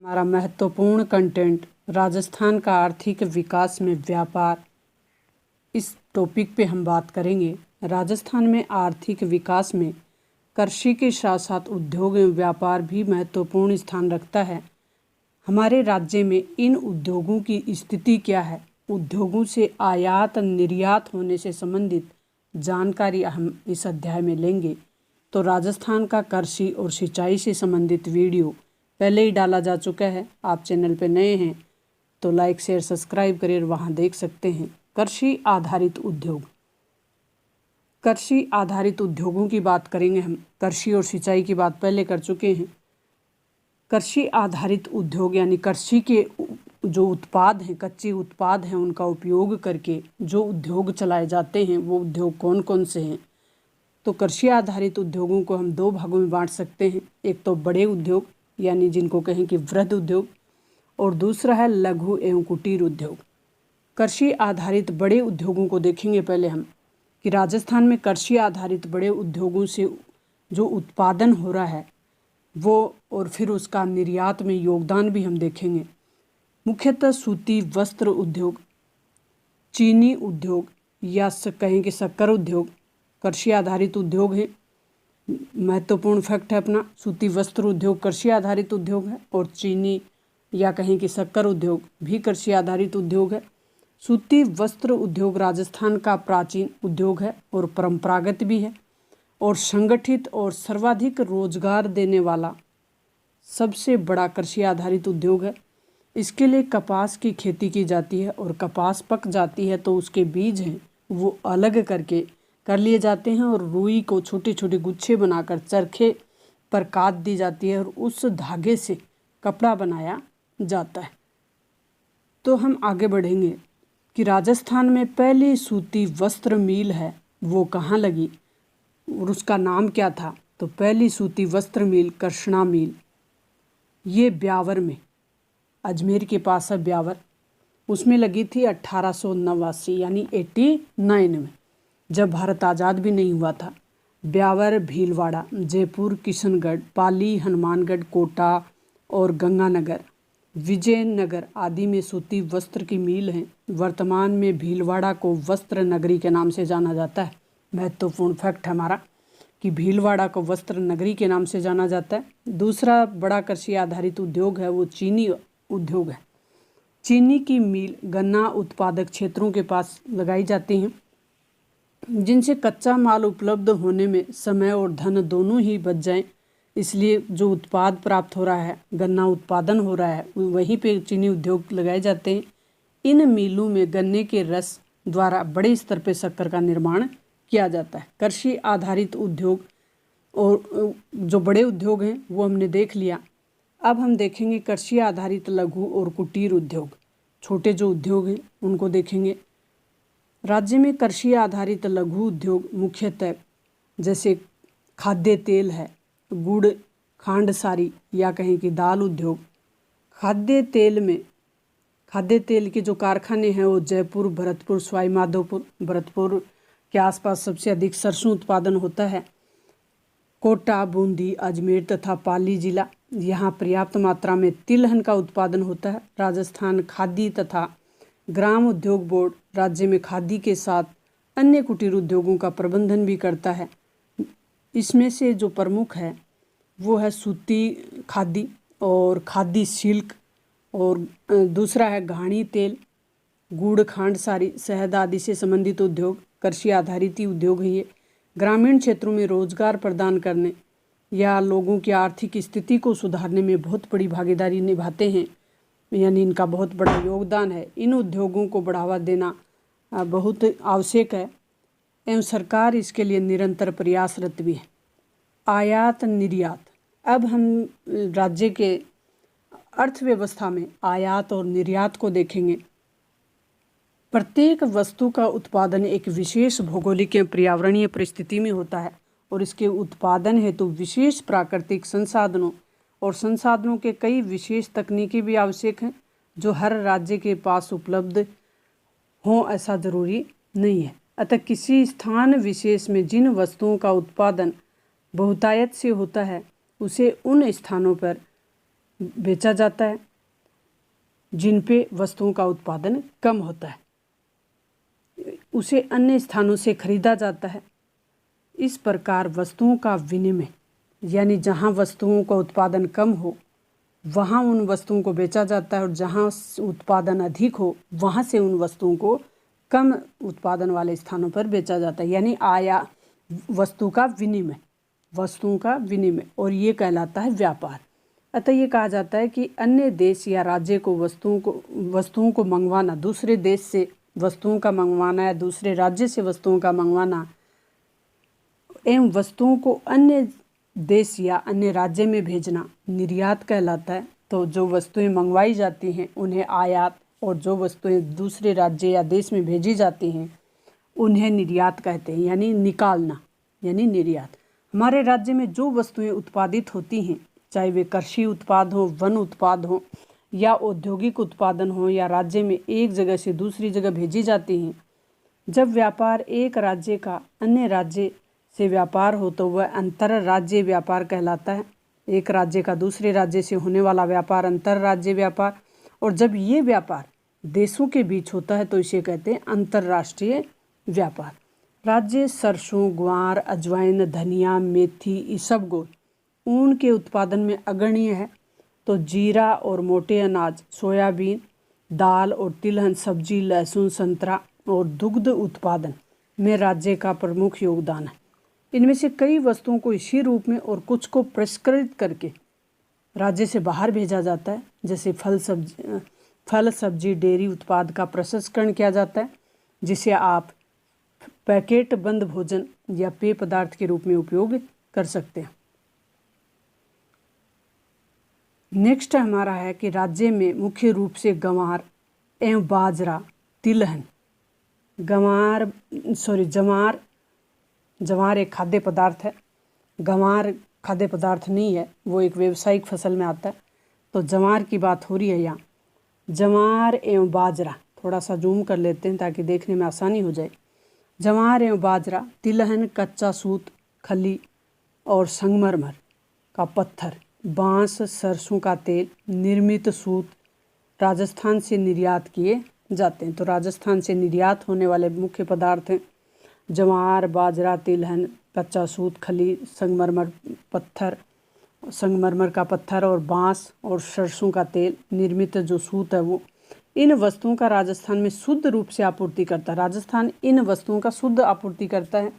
हमारा महत्वपूर्ण कंटेंट राजस्थान का आर्थिक विकास में व्यापार, इस टॉपिक पे हम बात करेंगे। राजस्थान में आर्थिक विकास में कृषि के साथ साथ उद्योग एवं व्यापार भी महत्वपूर्ण स्थान रखता है। हमारे राज्य में इन उद्योगों की स्थिति क्या है, उद्योगों से आयात निर्यात होने से संबंधित जानकारी हम इस अध्याय में लेंगे। तो राजस्थान का कृषि और सिंचाई से संबंधित वीडियो पहले ही डाला जा चुका है। आप चैनल पर नए हैं तो लाइक शेयर सब्सक्राइब करिए, वहाँ देख सकते हैं। कृषि आधारित उद्योग, कृषि आधारित उद्योगों की बात करेंगे हम। कृषि और सिंचाई की बात पहले कर चुके हैं। कृषि आधारित उद्योग यानी कृषि के जो उत्पाद हैं, कच्चे उत्पाद हैं, उनका उपयोग करके जो उद्योग चलाए जाते हैं वो उद्योग कौन कौन से हैं। तो कृषि आधारित उद्योगों को हम दो भागों में बांट सकते हैं। एक तो बड़े उद्योग यानी जिनको कहें कि वृहद उद्योग, और दूसरा है लघु एवं कुटीर उद्योग। कृषि आधारित बड़े उद्योगों को देखेंगे पहले हम कि राजस्थान में कृषि आधारित बड़े उद्योगों से जो उत्पादन हो रहा है वो, और फिर उसका निर्यात में योगदान भी हम देखेंगे। मुख्यतः सूती वस्त्र उद्योग, चीनी उद्योग या कहें कि शक्कर उद्योग कृषि आधारित उद्योग है। महत्वपूर्ण फैक्ट है अपना, सूती वस्त्र उद्योग कृषि आधारित उद्योग है और चीनी या कहें कि शक्कर उद्योग भी कृषि आधारित उद्योग है। सूती वस्त्र उद्योग राजस्थान का प्राचीन उद्योग है और परंपरागत भी है और संगठित और सर्वाधिक रोजगार देने वाला सबसे बड़ा कृषि आधारित उद्योग है। इसके लिए कपास की खेती की जाती है और कपास पक जाती है तो उसके बीज हैं वो अलग करके कर लिए जाते हैं और रुई को छोटे छोटे गुच्छे बनाकर चरखे पर काट दी जाती है और उस धागे से कपड़ा बनाया जाता है। तो हम आगे बढ़ेंगे कि राजस्थान में पहली सूती वस्त्र मिल है वो कहाँ लगी और उसका नाम क्या था। तो पहली सूती वस्त्र मिल कृष्णा मिल, ये ब्यावर में, अजमेर के पास है ब्यावर, उसमें लगी थी 1889 यानी 89 में, जब भारत आज़ाद भी नहीं हुआ था। ब्यावर, भीलवाड़ा, जयपुर, किशनगढ़, पाली, हनुमानगढ़, कोटा और गंगानगर, विजयनगर आदि में सूती वस्त्र की मिल हैं। वर्तमान में भीलवाड़ा को वस्त्र नगरी के नाम से जाना जाता है। महत्वपूर्ण फैक्ट है हमारा कि भीलवाड़ा को वस्त्र नगरी के नाम से जाना जाता है। दूसरा बड़ा कृषि आधारित उद्योग है वो चीनी उद्योग है। चीनी की मिल गन्ना उत्पादक क्षेत्रों के पास लगाई जाती हैं, जिनसे कच्चा माल उपलब्ध होने में समय और धन दोनों ही बच जाएं। इसलिए जो उत्पाद प्राप्त हो रहा है, गन्ना उत्पादन हो रहा है, वहीं पे चीनी उद्योग लगाए जाते हैं। इन मिलों में गन्ने के रस द्वारा बड़े स्तर पे शक्कर का निर्माण किया जाता है। कृषि आधारित उद्योग और जो बड़े उद्योग हैं वो हमने देख लिया। अब हम देखेंगे कृषि आधारित लघु और कुटीर उद्योग, छोटे जो उद्योग हैं उनको देखेंगे। राज्य में कृषि आधारित लघु उद्योग मुख्यतः जैसे खाद्य तेल है, गुड़, खांड सारी या कहें कि दाल उद्योग। खाद्य तेल के जो कारखाने हैं वो जयपुर, भरतपुर, सवाई माधोपुर, भरतपुर के आसपास सबसे अधिक सरसों उत्पादन होता है। कोटा, बूंदी, अजमेर तथा पाली जिला, यहाँ पर्याप्त मात्रा में तिलहन का उत्पादन होता है। राजस्थान खादी तथा ग्राम उद्योग बोर्ड राज्य में खादी के साथ अन्य कुटीर उद्योगों का प्रबंधन भी करता है। इसमें से जो प्रमुख है वो है सूती खादी और खादी सिल्क, और दूसरा है घानी तेल, गुड़, खांड सारी, शहद आदि से संबंधित उद्योग कृषि आधारित ही उद्योग है। ये ग्रामीण क्षेत्रों में रोजगार प्रदान करने या लोगों की आर्थिक स्थिति को सुधारने में बहुत बड़ी भागीदारी निभाते हैं, यानी इनका बहुत बड़ा योगदान है। इन उद्योगों को बढ़ावा देना बहुत आवश्यक है एवं सरकार इसके लिए निरंतर प्रयासरत भी है। आयात निर्यात, अब हम राज्य के अर्थव्यवस्था में आयात और निर्यात को देखेंगे। प्रत्येक वस्तु का उत्पादन एक विशेष भौगोलिक या पर्यावरणीय परिस्थिति में होता है और इसके उत्पादन हेतु विशेष प्राकृतिक संसाधनों और संसाधनों के कई विशेष तकनीकी भी आवश्यक हैं, जो हर राज्य के पास उपलब्ध हों ऐसा जरूरी नहीं है। अतः किसी स्थान विशेष में जिन वस्तुओं का उत्पादन बहुतायत से होता है उसे उन स्थानों पर बेचा जाता है, जिन पे वस्तुओं का उत्पादन कम होता है उसे अन्य स्थानों से खरीदा जाता है। इस प्रकार वस्तुओं का विनिमय, यानी जहाँ वस्तुओं का उत्पादन कम हो वहाँ उन वस्तुओं को बेचा जाता है, और जहाँ उत्पादन अधिक हो वहाँ से उन वस्तुओं को कम उत्पादन वाले स्थानों पर बेचा जाता है, यानी वस्तुओं का विनिमय, और ये कहलाता है व्यापार। अतः ये कहा जाता है कि अन्य देश या राज्य को वस्तुओं को मंगवाना, दूसरे देश से वस्तुओं का मंगवाना या दूसरे राज्य से वस्तुओं का मंगवाना एवं वस्तुओं को अन्य देश या अन्य राज्य में भेजना निर्यात कहलाता है। तो जो वस्तुएं मंगवाई जाती हैं उन्हें आयात, और जो वस्तुएं दूसरे राज्य या देश में भेजी जाती हैं उन्हें निर्यात कहते हैं, यानी निकालना, यानी निर्यात। हमारे राज्य में जो वस्तुएं उत्पादित होती हैं, चाहे वे कृषि उत्पाद हो, वन उत्पाद हो या औद्योगिक उत्पादन हो, या राज्य में एक जगह से दूसरी जगह भेजी जाती हैं, जब व्यापार एक राज्य का अन्य राज्य से व्यापार हो तो वह अंतरराज्य व्यापार कहलाता है। एक राज्य का दूसरे राज्य से होने वाला व्यापार अंतरराज्य व्यापार, और जब ये व्यापार देशों के बीच होता है तो इसे कहते हैं अंतर्राष्ट्रीय व्यापार। राज्य सरसों, ग्वार, अजवाइन, धनिया, मेथी, इसबगोल ऊन के उत्पादन में अग्रणीय है, तो जीरा और मोटे अनाज, सोयाबीन, दाल और तिलहन, सब्जी, लहसुन, संतरा और दुग्ध उत्पादन में राज्य का प्रमुख योगदान है। इनमें से कई वस्तुओं को इसी रूप में और कुछ को परिष्कृत करके राज्य से बाहर भेजा जाता है, जैसे फल सब्जी, डेयरी उत्पाद का प्रसंस्करण किया जाता है, जिसे आप पैकेट बंद भोजन या पेय पदार्थ के रूप में उपयोग कर सकते हैं। नेक्स्ट हमारा है कि राज्य में मुख्य रूप से गंवार एवं बाजरा, तिलहन, जवार एक खाद्य पदार्थ है, गंवार खाद्य पदार्थ नहीं है, वो एक व्यावसायिक फसल में आता है। तो जवार की बात हो रही है यहाँ। जवार एवं बाजरा, थोड़ा सा जूम कर लेते हैं ताकि देखने में आसानी हो जाए। जवार एवं बाजरा, तिलहन, कच्चा सूत, खली और संगमरमर का पत्थर, बांस, सरसों का तेल, निर्मित सूत राजस्थान से निर्यात किए जाते हैं। तो राजस्थान से निर्यात होने वाले मुख्य पदार्थ हैं जवार, बाजरा, तिलहन, कच्चा सूत, खली, संगमरमर का पत्थर और बांस और सरसों का तेल, निर्मित जो सूत है वो। इन वस्तुओं का राजस्थान में शुद्ध रूप से आपूर्ति करता है। राजस्थान इन वस्तुओं का शुद्ध आपूर्ति करता है,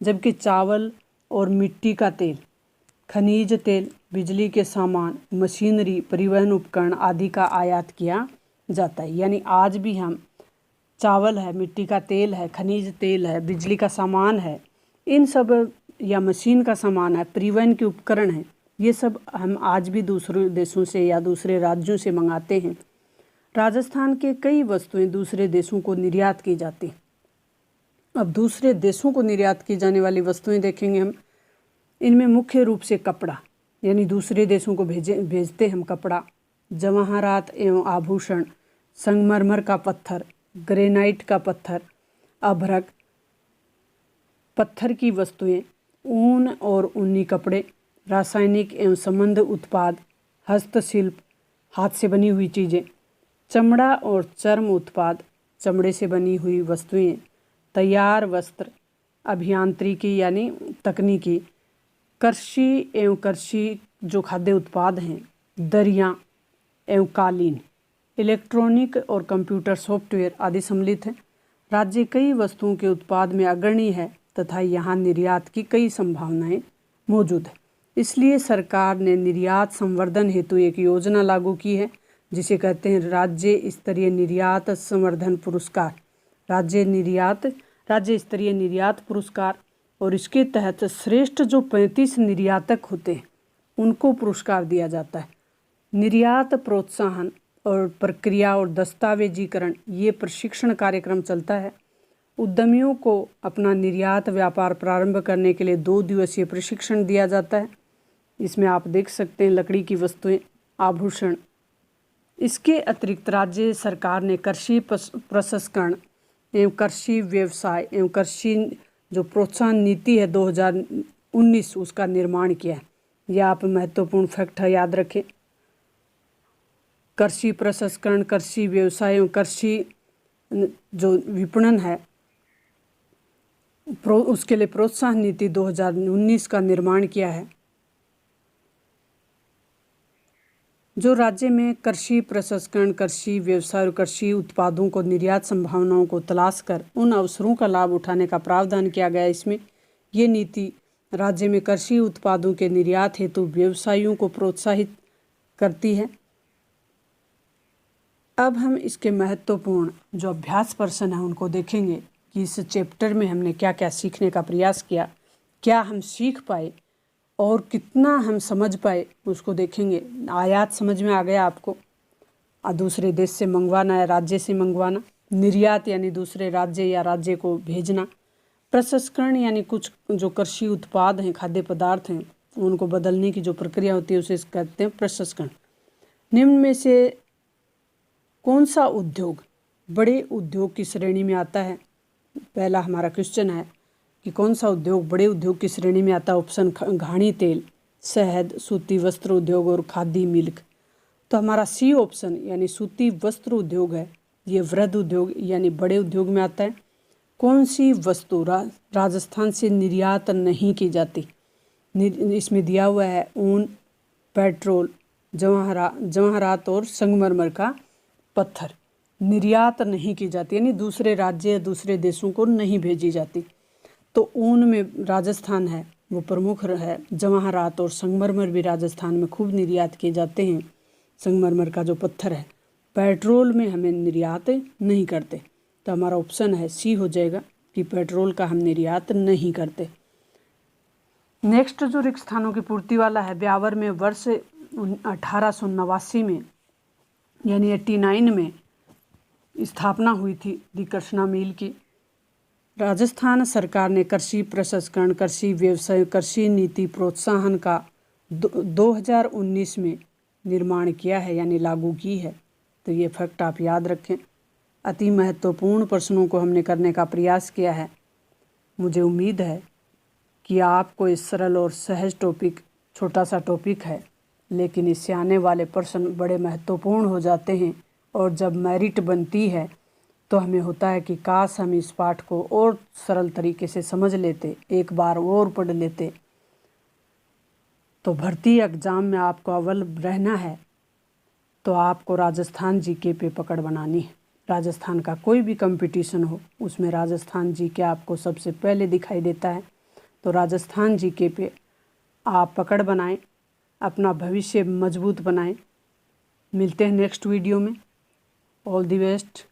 जबकि चावल और मिट्टी का तेल, खनिज तेल, बिजली के सामान, मशीनरी, परिवहन उपकरण आदि का आयात किया जाता है। यानी आज भी हम चावल है, मिट्टी का तेल है, खनिज तेल है, बिजली का सामान है, इन सब या मशीन का सामान है, परिवहन के उपकरण हैं, ये सब हम आज भी दूसरे देशों से या दूसरे राज्यों से मंगाते हैं। राजस्थान के कई वस्तुएं दूसरे देशों को निर्यात की जाती हैं। अब दूसरे देशों को निर्यात की जाने वाली वस्तुएं देखेंगे हम। इनमें मुख्य रूप से कपड़ा, यानी दूसरे देशों को भेजते हम कपड़ा, जवाहरात एवं आभूषण, संगमरमर का पत्थर, ग्रेनाइट का पत्थर, अभ्रक, पत्थर की वस्तुएं, ऊन और ऊनी कपड़े, रासायनिक एवं संबंध उत्पाद, हस्तशिल्प, हाथ से बनी हुई चीज़ें, चमड़ा और चर्म उत्पाद, चमड़े से बनी हुई वस्तुएं, तैयार वस्त्र, अभियांत्रिकी यानी तकनीकी, कृषि एवं कृषि जो खाद्य उत्पाद हैं, दरियाँ एवं कालीन, इलेक्ट्रॉनिक और कंप्यूटर सॉफ्टवेयर आदि सम्मिलित हैं। राज्य कई वस्तुओं के उत्पाद में अग्रणी है तथा यहाँ निर्यात की कई संभावनाएं मौजूद है। इसलिए सरकार ने निर्यात संवर्धन हेतु एक योजना लागू की है, जिसे कहते हैं राज्य स्तरीय निर्यात संवर्धन पुरस्कार, राज्य स्तरीय निर्यात पुरस्कार। और इसके तहत श्रेष्ठ जो 35 निर्यातक होते हैं उनको पुरस्कार दिया जाता है। निर्यात प्रोत्साहन और प्रक्रिया और दस्तावेजीकरण ये प्रशिक्षण कार्यक्रम चलता है। उद्यमियों को अपना निर्यात व्यापार प्रारंभ करने के लिए 2 दिवसीय प्रशिक्षण दिया जाता है। इसमें आप देख सकते हैं लकड़ी की वस्तुएं, आभूषण। इसके अतिरिक्त राज्य सरकार ने कृषि प्रसंस्करण एवं कृषि व्यवसाय एवं कृषि जो प्रोत्साहन नीति है 2019 उसका निर्माण किया है। यह आप महत्वपूर्ण फैक्ट है, याद रखें। कृषि प्रसंस्करण, कृषि व्यवसायों, कृषि जो विपणन है उसके लिए प्रोत्साहन नीति 2019 का निर्माण किया है। जो राज्य में कृषि प्रसंस्करण, कृषि व्यवसाय और कृषि उत्पादों को निर्यात संभावनाओं को तलाश कर उन अवसरों का लाभ उठाने का प्रावधान किया गया है। इसमें ये नीति राज्य में कृषि उत्पादों के निर्यात हेतु व्यवसायियों को प्रोत्साहित करती है। अब हम इसके महत्वपूर्ण जो अभ्यास प्रश्न हैं उनको देखेंगे कि इस चैप्टर में हमने क्या क्या सीखने का प्रयास किया, क्या हम सीख पाए और कितना हम समझ पाए उसको देखेंगे। आयात समझ में आ गया आपको, दूसरे देश से मंगवाना या राज्य से मंगवाना। निर्यात यानी दूसरे राज्य या राज्य को भेजना। प्रसंस्करण यानी कुछ जो कृषि उत्पाद हैं, खाद्य पदार्थ हैं, उनको बदलने की जो प्रक्रिया होती है उसे कहते हैं प्रसंस्करण। निम्न में से कौन सा उद्योग बड़े उद्योग की श्रेणी में आता है? पहला हमारा क्वेश्चन है कि कौन सा उद्योग बड़े उद्योग की श्रेणी में आता है। ऑप्शन घानी तेल, शहद, सूती वस्त्र उद्योग और खादी मिल्क। तो हमारा सी ऑप्शन यानी सूती वस्त्र उद्योग है, ये वृहद उद्योग यानी बड़े उद्योग में आता है। कौन सी वस्तु राजस्थान से निर्यात नहीं की जाती? इसमें दिया हुआ है ऊन, पेट्रोल, जवाहरात और संगमरमर का पत्थर। निर्यात नहीं की जाती यानी दूसरे राज्य या दूसरे देशों को नहीं भेजी जाती। तो ऊन में राजस्थान है वो प्रमुख है। जवाहरात और संगमरमर भी राजस्थान में खूब निर्यात किए जाते हैं, संगमरमर का जो पत्थर है। पेट्रोल में हमें निर्यात नहीं करते, तो हमारा ऑप्शन है सी हो जाएगा कि पेट्रोल का हम निर्यात नहीं करते। नेक्स्ट जो रिक्त स्थानों की पूर्ति वाला है, ब्यावर में वर्ष 1889 में यानी 89 में स्थापना हुई थी दी कृष्णा मिल की। राजस्थान सरकार ने कृषि प्रसंस्करण, कृषि व्यवसाय, कृषि नीति प्रोत्साहन का 2019 में निर्माण किया है यानी लागू की है। तो ये फैक्ट आप याद रखें। अति महत्वपूर्ण प्रश्नों को हमने करने का प्रयास किया है। मुझे उम्मीद है कि आपको इस सरल और सहज टॉपिक, छोटा सा टॉपिक है लेकिन इससे आने वाले प्रश्न बड़े महत्वपूर्ण हो जाते हैं और जब मेरिट बनती है तो हमें होता है कि काश हम इस पाठ को और सरल तरीके से समझ लेते, एक बार और पढ़ लेते। तो भर्ती एग्ज़ाम में आपको अव्वल रहना है तो आपको राजस्थान जीके पे पकड़ बनानी है। राजस्थान का कोई भी कंपटीशन हो उसमें राजस्थान जीके आपको सबसे पहले दिखाई देता है। तो राजस्थान जीके पे आप पकड़ बनाएं, अपना भविष्य मजबूत बनाएं। मिलते हैं नेक्स्ट वीडियो में। All the best.